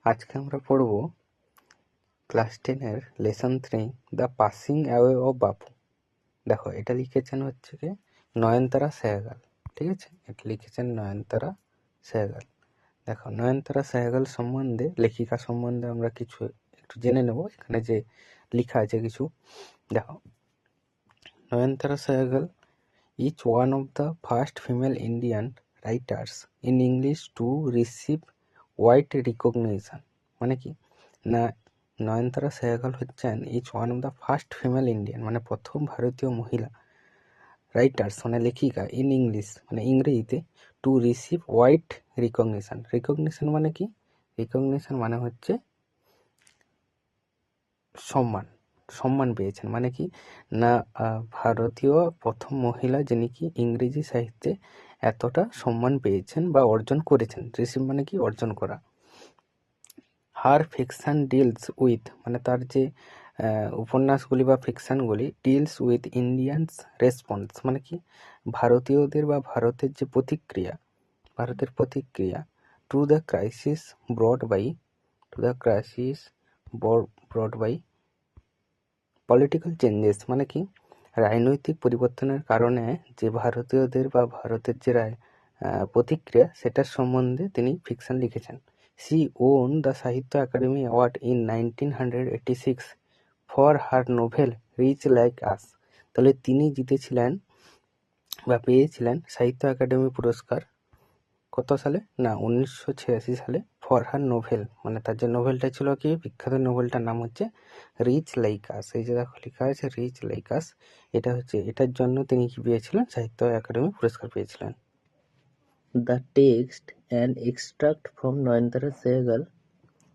আজকে আমরা পড়ব ক্লাস 10-এর lesson 3 the passing away of Bapu. দেখো, এটা লিখেছেন হচ্ছে কি নয়নতারা সেহগাল। ঠিক আছে, এটা লিখেছেন নয়নতারা সেহগাল। দেখো, নয়নতারা সেহগাল সম্বন্ধে, লেখিকা সম্বন্ধে আমরা কিছু একটু জেনে নেব। এখানে যে লেখা আছে কিছু দেখো। Nayantara Sahgal is one of the first female Indian writers in English to receive wide recognition. মানে কি না, নয়নতারা সেহগাল হচ্ছেন is one of the first female Indian, মানে প্রথম ভারতীয় মহিলা রাইটার্স মানে লেখিকা ইন ইংলিশ মানে ইংরেজিতে two receive wide recognition. Recognition মানে কি? রিকগনিশন মানে হচ্ছে সম্মান, সম্মান পেয়েছেন। মানে কি না, ভারতীয় প্রথম মহিলা যিনি কি ইংরেজি সাহিত্যে এতটা সম্মান পেয়েছেন বা অর্জন করেছেন। রিসিভ মানে কি অর্জন করা। হার ফিকশন ডিলস উইথ, মানে তার যে উপন্যাসগুলি বা ফিকশনগুলি, ডিলস উইথ ইন্ডিয়ানস রেসপন্স, মানে কি ভারতীয়দের বা ভারতের যে প্রতিক্রিয়া, ভারতের প্রতিক্রিয়া to the crisis brought by, to the crisis brought by political changes, মানে কি রাজনৈতিক পরিবর্তনের কারণে যে ভারতীয়দের বা ভারতের যে প্রতিক্রিয়া, সেটার সম্বন্ধে তিনি ফিকশন লিখেছেন। She won the Sahitya Akademi award in 1986 for her novel rich like us. তাহলে তিনি জিতেছিলেন বা পেয়েছিলেন সাহিত্য একাডেমি পুরস্কার কত সালে? না, 1986 সালে, ফর হার নোভেল, মানে তার যে নোভেলটা ছিল কি, বিখ্যাত নোভেলটার নাম হচ্ছে রিচ লাইক আস। এই যে দেখো লেখা আছে রিচ লাইক আস, এটা হচ্ছে, এটার জন্য তিনি কি পেয়েছিলেন? সাহিত্য একাডেমি পুরস্কার পেয়েছিলেন। The text an extract from Nayantara Sahgal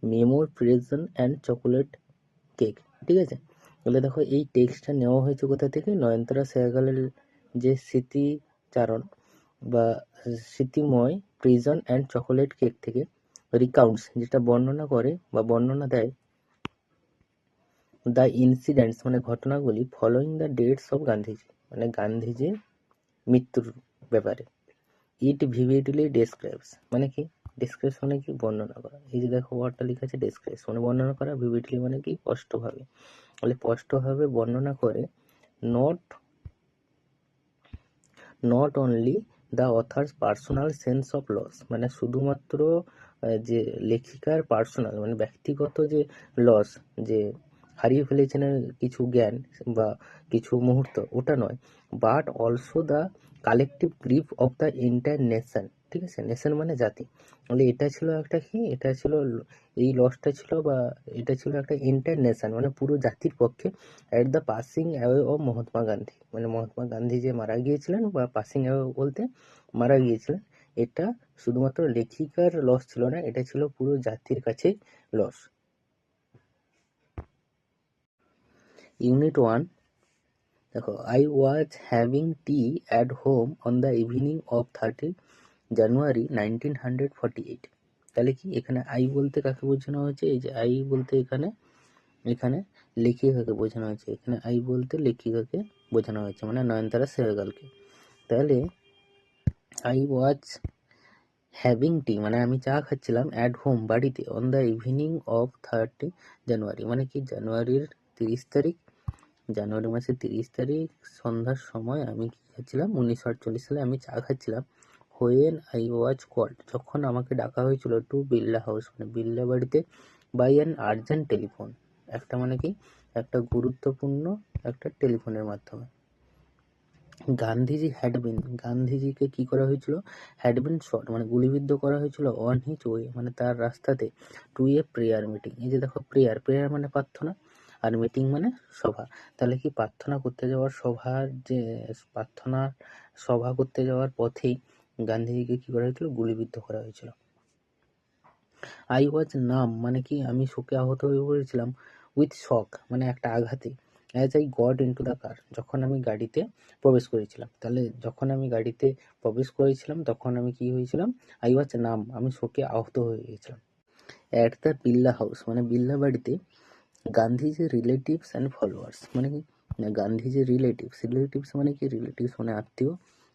memoir prison and chocolate cake. ঠিক আছে, তাহলে দেখো এই টেক্সটটা নেওয়া হয়েছে কোথা থেকে? নয়নতারা সেহগালের যে স্মৃতিচারণ বা স্মৃতিময় প্রিজন অ্যান্ড চকোলেট কেক থেকে। রিকাউন্টস, যেটা বর্ণনা করে বা বর্ণনা দেয় দ্য ইনসিডেন্টস মানে ঘটনাগুলি following the dates of Gandhiji, মানে গান্ধীজির মৃত্যুর ব্যাপারে। ইট ভিভিডলি ডেসক্রাইবস, মানে কি ডেসক্রাইবস মানে কি বর্ণনা করা। এই যে দেখো ওয়ার্ডটা লেখা আছে ডেসক্রাইবস মানে বর্ণনা করা, ভিভিডলি মানে কি স্পষ্টভাবে, তাহলে স্পষ্টভাবে বর্ণনা করে not only the author's personal sense of loss, মানে শুধুমাত্র যে লেখিকার পার্সোনাল মানে ব্যক্তিগত যে লস, যে হারিয়ে ফেলেছেন কিছু জ্ঞান বা কিছু মুহূর্ত, ওটা নয়, but also the collective grief of the entire nation. ঠিক আছে, নেশন মানে জাতি। তাহলে এটা ছিল একটা কি, এটা ছিল এই লসটা ছিল বা এটা ছিল একটা এন্টায়ার নেশন মানে পুরো জাতির পক্ষে। At the passing away of Mahatma Gandhi, মানে মহাত্মা গান্ধী যে মারা গিয়েছিলেন বা পাসিং অ্যাওয়ে বলতে মারা গিয়েছিলেন, এটা শুধুমাত্র লেখিকার লস ছিল না, এটা ছিল পুরো জাতির কাছে লস। ইউনিট 1 দেখো, I was having tea at home on the evening of 30 জানুয়ারি 1948। তাহলে কি এখানে আই বলতে কাকে বোঝানো হয়েছে? এই যে আই বলতে এখানে এখানে লেখিকাকে বোঝানো হয়েছে, এখানে আই বলতে লেখিকাকে বোঝানো হয়েছে, মানে নয়নতারা সেহগালকে। তাহলে আই ওয়াজ হ্যাভিং টি মানে আমি চা খাচ্ছিলাম, অ্যাট হোম বাড়িতে, অন দ্য ইভিনিং অফ 30 জানুয়ারি মানে কি জানুয়ারির 30 তারিখ, জানুয়ারি মাসের 30 তারিখ সন্ধ্যার সময় আমি কি খাচ্ছিলাম? 1948 সালে আমি চা খাচ্ছিলাম। হোয়েন আই ওয়াজ কল্ড, যখন আমাকে ডাকা হয়েছিল, টু বিড়লা হাউস মানে বিড়লা বাড়িতে, বাই অ্যান আর্জেন্ট টেলিফোন, একটা মানে কি একটা গুরুত্বপূর্ণ একটা টেলিফোনের মাধ্যমে। গান্ধীজি হ্যাডবিন, গান্ধীজিকে কি করা হয়েছিল? হ্যাডবিন শট মানে গুলিবিদ্ধ করা হয়েছিল, অন হিজ ওয়ে মানে তার রাস্তাতে, টু এ প্রেয়ার মিটিং। এই যে দেখো প্রেয়ার, প্রেয়ার মানে প্রার্থনা, আর মিটিং মানে সভা। তাহলে কি প্রার্থনা করতে যাওয়ার সভার যে প্রার্থনা সভা করতে যাওয়ার পথেই গান্ধীজিকে কি করা হয়েছিল? গুলিবিদ্ধ করা হয়েছিল। আই ওয়াজ নাম মানে কি আমি শোকে আহত হয়ে পড়েছিলাম, উইথ শক মানে একটা আঘাতে, as I got into the car যখন আমি গাড়িতে প্রবেশ করেছিলাম। তাহলে যখন আমি গাড়িতে প্রবেশ করেছিলাম তখন আমি কি হয়েছিলাম? আই ওয়াজ নাম আমি শোকে আহত হয়ে গিয়েছিলাম। অ্যাট দ্য বিড়লা হাউস মানে বিড়লা বাড়িতে, গান্ধীজির রিলেটিভস অ্যান্ড ফলোয়ার্স মানে কি না, গান্ধীজির রিলেটিভস, রিলেটিভস মানে কি রিলেটিভস মানে আত্মীয়,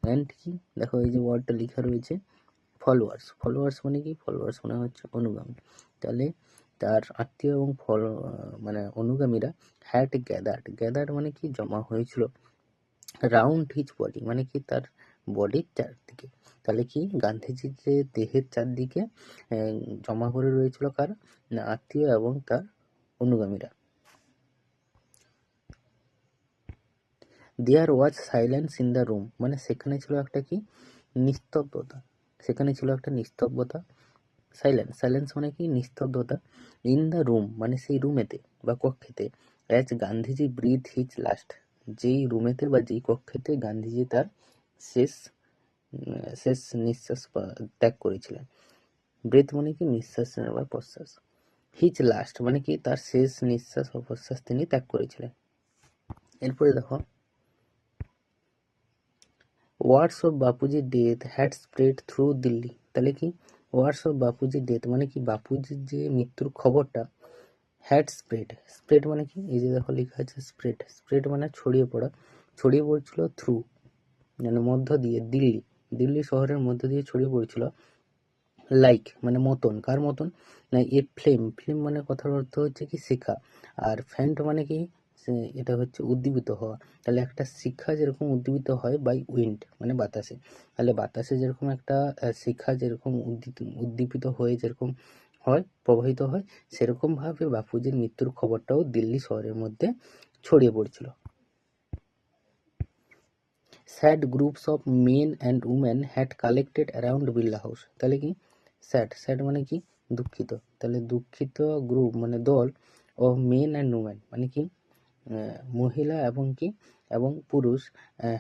অ্যান্ড কি দেখো এই যে ওয়ার্ডটা লেখা রয়েছে ফলোয়ার্স মানে কি? ফলোয়ার্স মানে হচ্ছে অনুগামী। তাহলে তার আত্মীয় এবং মানে অনুগামীরা হ্যাড গ্যাদার্ড মানে কি? জমা হয়েছিল। রাউন্ড হিজ বডি মানে কি? তার বডির চারদিকে। তাহলে কি? গান্ধীজির যে দেহের চারদিকে জমা করে রয়েছিল কারা? না, আত্মীয় এবং তার অনুগামীরা। দেয়ার ওয়াজ সাইলেন্স ইন দ্য রুম মানে সেখানে ছিল একটা কি? নিস্তব্ধতা। সেখানে ছিল একটা নিস্তব্ধতা। সাইলেন্স মানে কি? নিস্তব্ধতা। ইন দ্য রুম মানে সেই রুমেতে বা কক্ষেতে। As Gandhiji breathe his last যেই রুমেতে বা যেই কক্ষেতে গান্ধীজি তার শেষ নিঃশ্বাস ত্যাগ করেছিলেন। ব্রেথ মানে কি? নিঃশ্বাস নেওয়া, প্রশ্বাস। হিজ লাস্ট মানে কি? তার শেষ নিঃশ্বাস বা প্রশ্বাস তিনি ত্যাগ করেছিলেন। এরপরে দেখো, ওয়ার্ডস অফ বাপুজির death had spread through Delhi. তাহলে কি? ওয়ার্ডস অফ বাপুজির ডেথ মানে কি? বাপুজির যে মৃত্যুর খবরটা হ্যাড স্প্রেড মানে কি? এই যে দেখো লেখা আছে স্প্রেড মানে ছড়িয়ে পড়ছিল থ্রু মানে মধ্য দিয়ে, দিল্লি শহরের মধ্য দিয়ে ছড়িয়ে পড়ছিল। লাইক মানে মতন, কার মতন? না, এ ফ্লেম মানে কথার অর্থ হচ্ছে কি? শিখা। আর ফ্যান্ট মানে কি? এটা হচ্ছে উদ্দীপিত হওয়া। তাহলে একটা শিখা যেরকম উদ্দীপিত হয় বাই উইন্ড মানে বাতাসে, তাহলে বাতাসে যেরকম একটা শিখা যেরকম উদ্দীপিত হয়ে যেরকম হয়, প্রবাহিত হয়, সেরকম ভাবে বাপুজির মৃত্যুর খবরটাও দিল্লি শহরের মধ্যে ছড়িয়ে পড়ছিল। Sad groups of men and women had collected around Birla house. তাহলে কি? স্যাড মানে কি? দুঃখিত। তাহলে দুঃখিত গ্রুপ মানে দল অফ মেন অ্যান্ড উমেন মানে কি? মহিলা এবং কি? এবং পুরুষ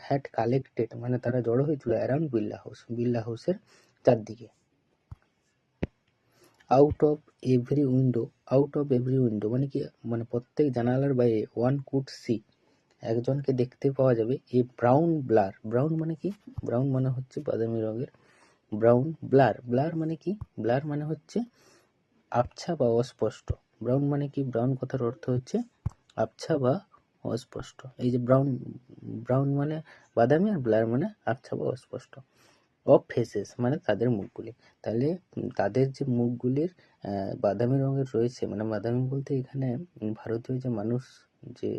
হ্যাড কালেক্টেড মানে তারা জড়ো হয়েছিল অ্যারাউন্ড বিড়লা হাউসের চারদিকে। আউট অফ এভরি উইন্ডো মানে কি? মানে প্রত্যেক জানালার বাইরে ওয়ান কুড সি একজনকে দেখতে পাওয়া যাবে। এ ব্রাউন ব্রাউন মানে কি? ব্রাউন মানে হচ্ছে বাদামি রঙের। ব্রাউন ব্লার মানে কি? ব্লার মানে হচ্ছে আবছা বা অস্পষ্ট। ব্রাউন মানে কি? ব্রাউন কথার অর্থ হচ্ছে আবছা বা অস্পষ্ট। এই যে ব্রাউন মানে বাদামি, আর ব্লার মানে আবছা বা অস্পষ্ট। অফ ফেসেস মানে তাদের মুখগুলি। তাহলে তাদের যে মুখগুলির বাদামি রঙের রয়েছে, মানে বাদামি বলতে এখানে ভারতীয় যে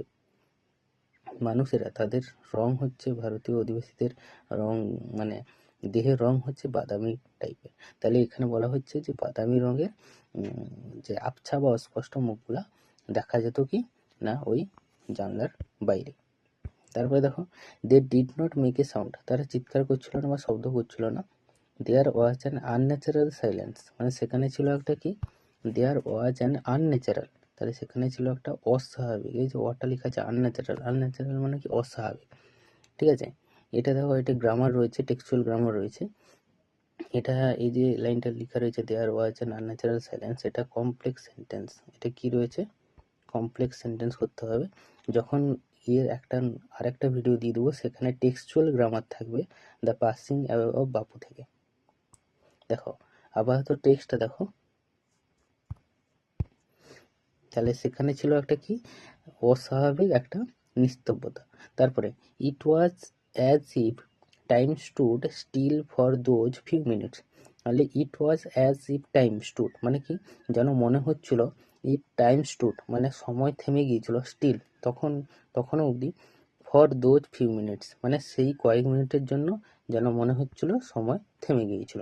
মানুষেরা তাদের রং হচ্ছে, ভারতীয় অধিবাসীদের রং মানে দেহের রং হচ্ছে বাদামি টাইপের। তাহলে এখানে বলা হচ্ছে যে বাদামি রঙের যে আবছা বা অস্পষ্ট মুখগুলা দেখা যেত কি না ওই জানলার বাইরে। তারপরে দেখো, they did not make a sound তারা চিৎকার করছিল না বা শব্দ করছিল না। There was an unnatural silence মানে সেখানে ছিল একটা কি? দেয়ার ওয়াজ অ্যান আনন্যাচারাল তাহলে সেখানে ছিল একটা অস্বাভাবিক। এই যে ওয়ার্ডটা লেখা আছে আনন্যাচারাল মানে কি? অস্বাভাবিক। ঠিক আছে, এটা দেখো, এটা গ্রামার রয়েছে, টেক্সচুয়াল গ্রামার রয়েছে। এটা এই যে লাইনটা লেখা রয়েছে দেয়ার ওয়াজ অ্যান আনন্যাচারাল সাইলেন্স, এটা কমপ্লেক্স সেন্টেন্স। এটা কি রয়েছে? কমপ্লেক্স সেন্টেন্স করতে হবে। যখন এর আরেকটা ভিডিও দিয়ে দেবো, সেখানে টেক্সচুয়াল গ্রামার থাকবে দ্য পাসিং অ্যাওয়ে অফ বাপু থেকে। দেখো আপাতত টেক্সটটা দেখো। তাহলে সেখানে ছিল একটা কি? অস্বাভাবিক একটা নিস্তব্ধতা। তারপরে it was as if time stood still for those few minutes. তাহলে it was as if time stood মানে কি? যেন মনে হচ্ছিল, ইফ টাইম স্টুড মানে সময় থেমে গিয়েছিল, স্টিল তখনও অবধি, ফর দোজ ফিউ মিনিটস মানে সেই কয়েক মিনিটের জন্য যেন মনে হচ্ছিল সময় থেমে গিয়েছিল।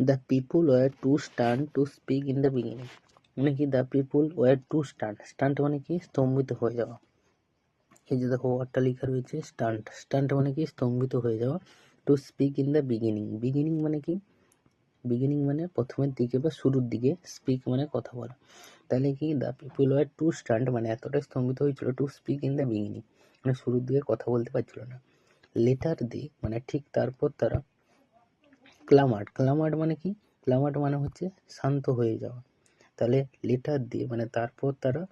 The people were too stunned to speak in the beginning মানে কি? The people were too stunned মানে কি? স্তম্ভিত হয়ে যাওয়া। এই যে দেখো ওয়ার্ডটা লেখা রয়েছে স্টান্ট মানে কি? স্তম্ভিত হয়ে যাওয়া। Two speak in the beginning মানে কি? বিগিনিং মানে প্রথমের দিকে বা শুরুর দিকে, স্পিক মানে কথা বলা। তাহলে কি? The people were too stunned মানে এতটাই স্তম্ভিত হয়েছিল, to speak in the beginning মানে শুরুর দিকে কথা বলতে পারছিল না। লেটার দে মানে ঠিক তারপর তারা ক্লামার্ড মানে কি? ক্লামার্ড মানে হচ্ছে শান্ত হয়ে যাওয়া। তাহলে লেটার দিয়ে মানে তারপর তারা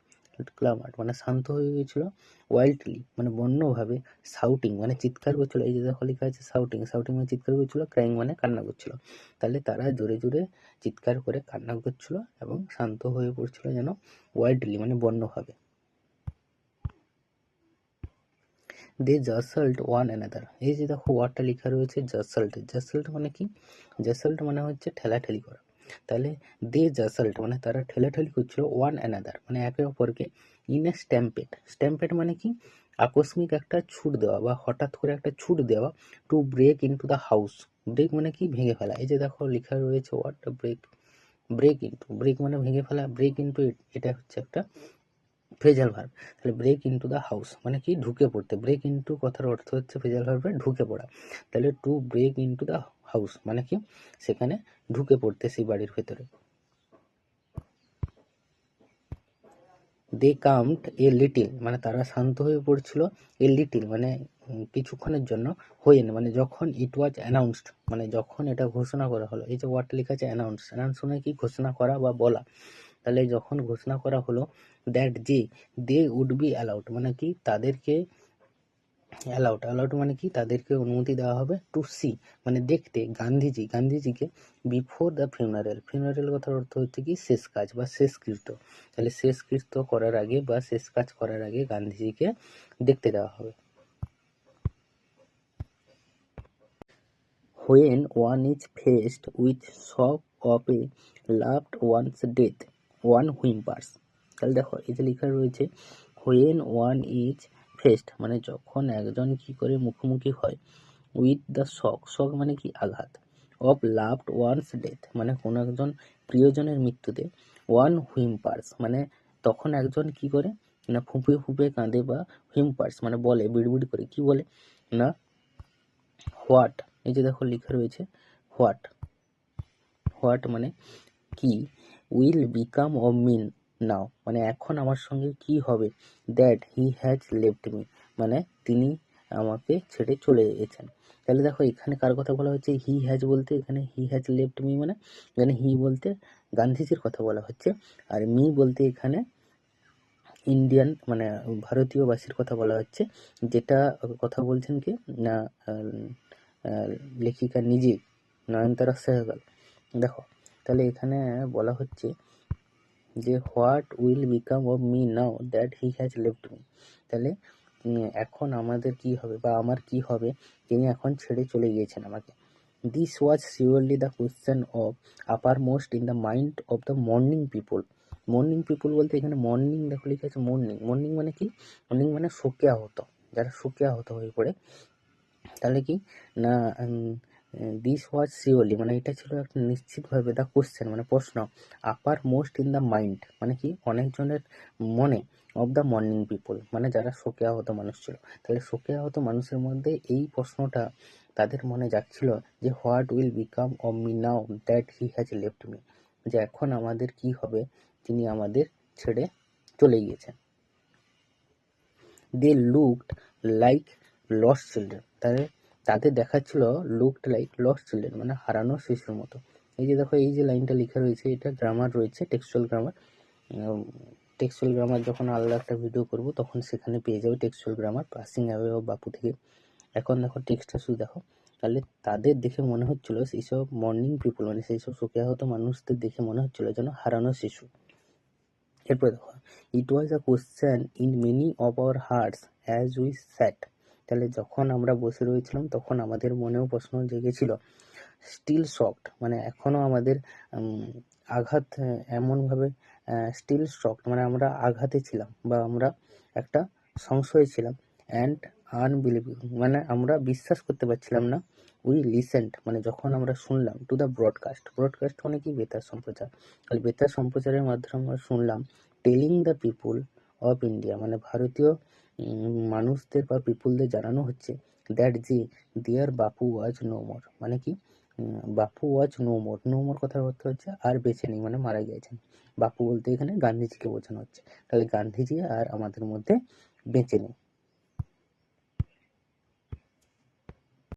ক্লামার্ড মানে শান্ত হয়ে গিয়েছিল। ওয়াইল্ডলি মানে বন্যভাবে। শাউটিং মানে চিৎকার করছিল। এই যে দেখো লেখা আছে শাউটিং মানে চিৎকার করছিল। ক্রাইং মানে কান্না করছিল। তাহলে তারা জোরে জোরে চিৎকার করে কান্না করছিল এবং শান্ত হয়ে পড়ছিল যেন ওয়াইল্ডলি মানে বন্যভাবে। দে জাসল্ট ওয়ান অ্যানাদার। এই যে দেখো ওয়ার্ডটা লেখা রয়েছে জাসল্ট, জাসল্ট মানে কি? জাসল্ট মানে হচ্ছে ঠেলাঠেলি করা। তাহলে দে জাসল্ট মানে তারা ঠেলাঠেলি করছিল, ওয়ান অ্যানাদার মানে একে অপরকে, ইন এ স্ট্যাম্পেড। স্ট্যাম্পেড মানে কি? আকস্মিক একটা ছুট দেওয়া বা হঠাৎ করে একটা ছুট দেওয়া। To break into the house, break মানে কি? ভেঙে ফেলা। এই যে দেখো লেখা রয়েছে ওয়ার্ডটা ব্রেক, ব্রেক ইনটু, ব্রেক মানে ভেঙে ফেলা, ব্রেক ইনটু এটা হচ্ছে একটা ফ্রেজাল ভার্ব। তাহলে ব্রেক ইনটু দ্য হাউস মানে কি? ঢুকে পড়তে। ব্রেক ইনটু কথার অর্থ হচ্ছে ফ্রেজাল ভার্বে ঢুকে পড়া। তাহলে to break into the house মানে কি? সেখানে ঢুকে পড়তে, সেই বাড়ির ভেতরে। দে কামড এ লিটিল মানে তারা শান্ত হয়ে পড়ছিল, এ লিটিল মানে কিছুক্ষণের জন্য, হোয়েন মানে যখন, ইট ওয়াজ অ্যানাউন্সড মানে যখন এটা ঘোষণা করা হলো। এই যে ওয়ার্ডটা লেখা আছে অ্যানাউন্স, অ্যানাউন্স মানে কি? ঘোষণা করা বা বলা। তাহলে যখন ঘোষণা করা হলো দ্যাট যে দে উড বি অ্যালাউড মানে কি? তাদেরকে অ্যালাউড, অ্যালাউড মানে কি? তাদেরকে অনুমতি দেওয়া হবে, টু সি মানে দেখতে, গান্ধীজিকে বিফোর দ্য ফিউনারেল। ফিউনারেল কথার অর্থ হচ্ছে কি? শেষ কাজ বা শেষকৃত্য। তাহলে শেষকৃত্য করার আগে বা শেষ কাজ করার আগে গান্ধীজিকে দেখতে দেওয়া হবে। When one is faced with shock of a loved one's death, one whimpers. তাহলে দেখো এই যে লেখা রয়েছে when one is faced মানে যখন একজন কি করে? মুখোমুখি হয়, with the shock, shock মানে কি? আঘাত, of loved one's death মানে কোনো একজন প্রিয়জনের মৃত্যুতে, one whimpers মানে তখন একজন কি করে? না ফুঁপিয়ে ফুঁপিয়ে কাঁদে, বা whimpers মানে বলে, বিড়বিড় করে। কি বলে? না হোয়াট, এই যে দেখো লেখা রয়েছে হোয়াট, হোয়াট মানে কি? Will become of me now মানে এখন আমার সঙ্গে কি হবে? That he has left me মানে তিনি আমাকে ছেড়ে চলে গেছেন। তাহলে দেখো এখানে কার কথা বলা হচ্ছে? হি হ্যাজ বলতে এখানে হি হ্যাজ লেফট মি মানে এখানে হি বলতে গান্ধীজির কথা বলা হচ্ছে, আর মি বলতে এখানে ইন্ডিয়ান মানে ভারতীয়বাসীর কথা বলা হচ্ছে। যেটা কথা বলছেন কি না লেখিকা নিজে, নয়নতারা সেহগাল। দেখো তাহলে এখানে বলা হচ্ছে যে what will become of me now that he has left me. তাহলে এখন আমাদের কি হবে বা আমার কি হবে? তিনি এখন ছেড়ে চলে গিয়েছেন আমাকে। This was surely the question of uppermost in the mind of the mourning people. Mourning people বলতে এখানে মর্নিং দেখো লিখে আছে মর্নিং, মর্নিং মানে কি? মর্নিং মানে শোকে আহত, যারা শোকে আহত হয়ে পড়ে। তাহলে কি না দিস ওয়াজ শিওরলি মানে এটা ছিল একটা নিশ্চিতভাবে দ্য কোশ্চেন মানে প্রশ্ন, আপার মোস্ট ইন দ্য মাইন্ড মানে কি? অনেকজনের মনে, অফ দ্য মর্নিং পিপল মানে যারা শোকে আহত মানুষ ছিল। তাহলে শোকে আহত মানুষের মধ্যে এই প্রশ্নটা তাদের মনে যাচ্ছিল যে what will become of me now that he has left me, যে এখন আমাদের কি হবে? তিনি আমাদের ছেড়ে চলে গিয়েছেন। They looked like lost children, তাদের দেখাচ্ছিল লুকড লাইক লস্ট চিলড্রেন মানে হারানো শিশুর মতো। এই যে দেখো এই যে লাইনটা লেখা রয়েছে এটা গ্রামার রয়েছে, টেক্সচুয়াল গ্রামার। টেক্সচুয়াল গ্রামার যখন আলাদা একটা ভিডিও করব তখন সেখানে পেয়ে যাবে textual grammar, passing away of বাপু থেকে। এখন দেখো টেক্সটটা শুধু দেখো। তাহলে তাদের দেখে মনে হচ্ছিল, সেই সব মর্নিং পিপল মানে সেই সব শোকে আহত মানুষদের দেখে মনে হচ্ছিল যেন হারানো শিশু। এরপরে দেখো it was a question in many of our hearts as we sat. তাহলে যখন আমরা বসে রয়েছিলাম তখন আমাদের মনেও প্রশ্ন জেগেছিল। স্টিল শকড মানে এখনও আমাদের আঘাত এমনভাবে স্টিল শকড মানে আমরা আঘাতে ছিলাম বা আমরা একটা সংশয়ে ছিলাম। অ্যান্ড আনবিলিভেবল মানে আমরা বিশ্বাস করতে পারছিলাম না। উই লিসেন্ড মানে যখন আমরা শুনলাম, টু দ্য ব্রডকাস্ট, ব্রডকাস্ট মানে কি? বেতার সম্প্রচার। তাহলে বেতার সম্প্রচারের মাধ্যমে আমরা শুনলাম telling the people of India মানে ভারতীয় মানুষদের বা পিপুলদের জানানো হচ্ছে দ্যাট যে দেয়ার বাপু ওয়াজ নো মোর মানে কি? বাপু was no more, no more কথার অর্থ হচ্ছে আর বেঁচে নেই মানে মারা গিয়েছেন। বাপু বলতে এখানে গান্ধীজিকে বোঝানো হচ্ছে। তাহলে গান্ধীজি আর আমাদের মধ্যে বেঁচে নেই।